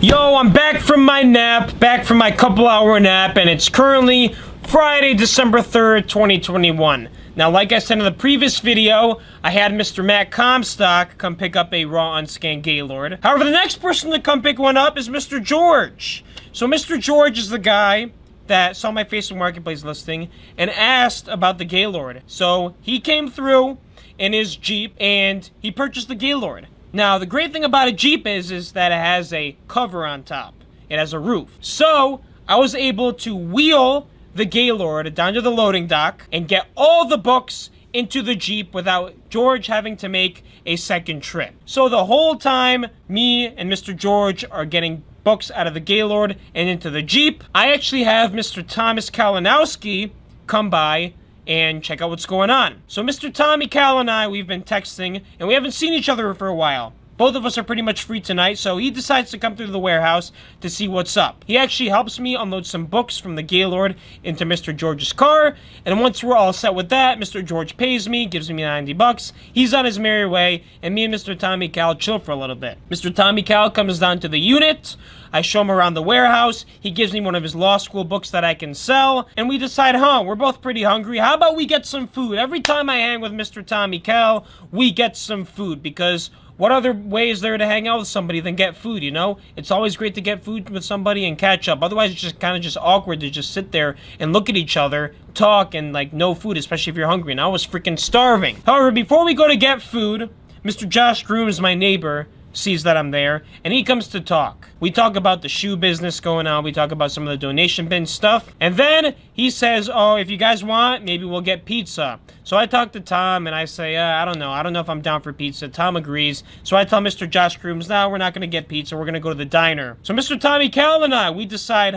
Yo, I'm back from my nap, back from my couple-hour nap, and it's currently Friday, December 3rd, 2021. Now, like I said in the previous video, I had Mr. Matt Comstock come pick up a raw unscanned Gaylord. However, the next person to come pick one up is Mr. George. So Mr. George is the guy that saw my Facebook Marketplace listing and asked about the Gaylord. So he came through in his Jeep and he purchased the Gaylord. Now, the great thing about a Jeep is that it has a cover on top. It has a roof. So, I was able to wheel the Gaylord down to the loading dock and get all the books into the Jeep without George having to make a second trip. So, the whole time, me and Mr. George are getting books out of the Gaylord and into the Jeep, I actually have Mr. Thomas Kalinowski come by and check out what's going on. So Mr. Tommy Cal and I, we've been texting, and we haven't seen each other for a while. Both of us are pretty much free tonight, so he decides to come through the warehouse to see what's up. He actually helps me unload some books from the Gaylord into Mr. George's car, and once we're all set with that, Mr. George pays me, gives me 90 bucks, he's on his merry way, and me and Mr. Tommy Cal chill for a little bit. Mr. Tommy Cal comes down to the unit, I show him around the warehouse, he gives me one of his law school books that I can sell, and we decide, we're both pretty hungry, how about we get some food? Every time I hang with Mr. Tommy Cal, we get some food, because what other way is there to hang out with somebody than get food, you know? It's always great to get food with somebody and catch up. Otherwise, it's just kind of just awkward to just sit there and look at each other, talk, and, like, no food, especially if you're hungry. And I was freaking starving. However, before we go to get food, Mr. Josh Grooms, my neighbor, sees that I'm there, and he comes to talk. We talk about the shoe business going on, we talk about some of the donation bin stuff, and then he says, oh, if you guys want, maybe we'll get pizza. So I talk to Tom, and I say, I don't know if I'm down for pizza. Tom agrees, so I tell Mr. Josh Grooms, no, we're not going to get pizza, we're going to go to the diner. So Mr. Tommy Cal and I, we decide,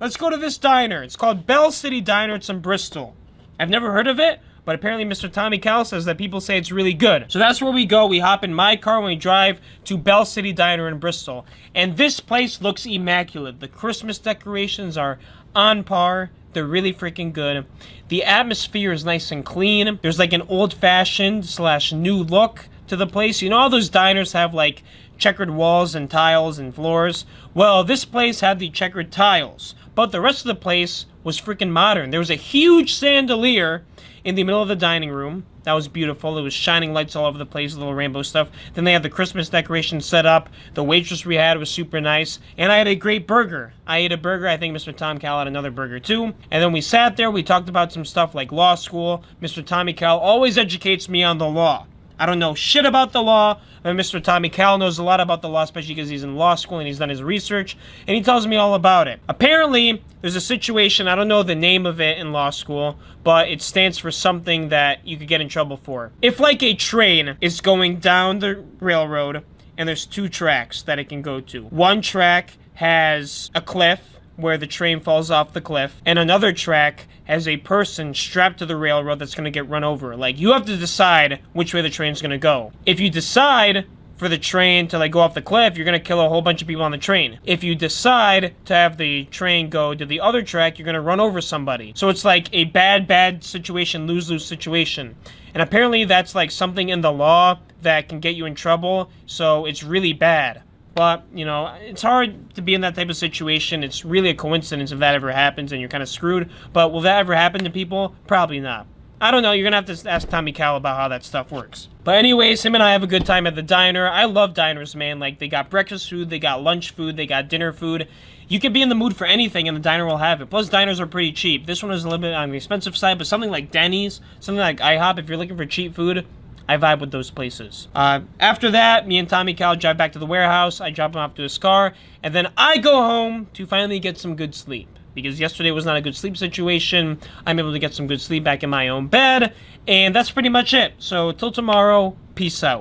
let's go to this diner. It's called Bell City Diner, it's in Bristol. I've never heard of it, but apparently Mr. Tommy Cal says that people say it's really good. So that's where we go. We hop in my car and we drive to Bell City Diner in Bristol. And this place looks immaculate. The Christmas decorations are on par. They're really freaking good. The atmosphere is nice and clean. There's like an old-fashioned / new look to the place. You know, all those diners have like checkered walls and tiles and floors. Well, this place had the checkered tiles, but the rest of the place was freaking modern. There was a huge chandelier in the middle of the dining room. That was beautiful. It was shining lights all over the place, little rainbow stuff. Then they had the Christmas decorations set up. The waitress we had was super nice. And I had a great burger. I ate a burger. I think Mr. Tom Cal had another burger too. And then we sat there. We talked about some stuff like law school. Mr. Tommy Cal always educates me on the law. I don't know shit about the law, but Mr. Tommy Cal knows a lot about the law, especially because he's in law school and he's done his research, and he tells me all about it. Apparently, there's a situation, I don't know the name of it in law school, but it stands for something that you could get in trouble for. If, like, a train is going down the railroad, and there's two tracks that it can go to. One track has a cliff, where the train falls off the cliff, and another track has a person strapped to the railroad that's going to get run over. Like, you have to decide which way the train's going to go. If you decide for the train to, like, go off the cliff, you're going to kill a whole bunch of people on the train. If you decide to have the train go to the other track, you're going to run over somebody. So it's like a bad situation, lose-lose situation. And apparently that's, like, something in the law that can get you in trouble, so it's really bad. But, you know, it's hard to be in that type of situation. It's really a coincidence if that ever happens and you're kind of screwed. But will that ever happen to people? Probably not. I don't know. You're going to have to ask Tommy Cal about how that stuff works. But anyways, him and I have a good time at the diner. I love diners, man. Like, they got breakfast food, they got lunch food, they got dinner food. You could be in the mood for anything and the diner will have it. Plus, diners are pretty cheap. This one is a little bit on the expensive side, but something like Denny's, something like IHOP, if you're looking for cheap food, I vibe with those places. After that, me and Tommy Cal drive back to the warehouse. I drop him off to his car. And then I go home to finally get some good sleep. Because yesterday was not a good sleep situation. I'm able to get some good sleep back in my own bed. And that's pretty much it. So, till tomorrow, peace out.